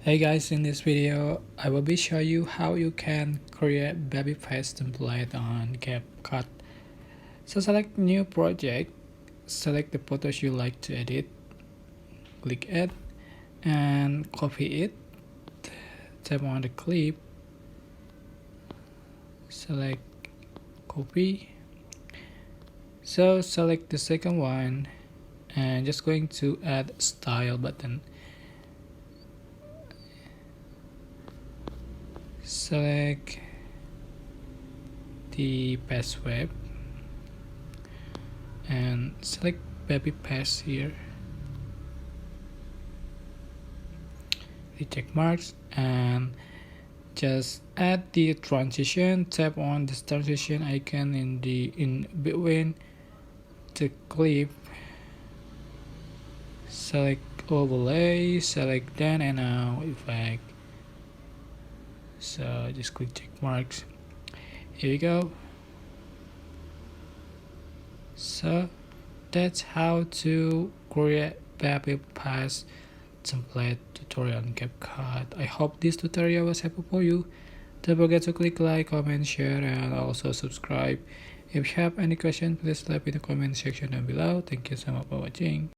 Hey guys, in this video I will be show you how you can create baby face template on CapCut. So select new project, select the photos you like to edit, click add and copy it, tap on the clip, select copy. So select the second one and just going to add style button. Select the pass web and select baby pass here, the check marks, and just add the transition. Tap on this transition icon in between the clip, select overlay, select then and now effect. So just click check marks. Here we go. So that's how to create baby pass template tutorial on CapCut. I hope this tutorial was helpful for you. Don't forget to click like, comment, share, and also subscribe. If you have any question, please leave in the comment section down below. Thank you so much for watching.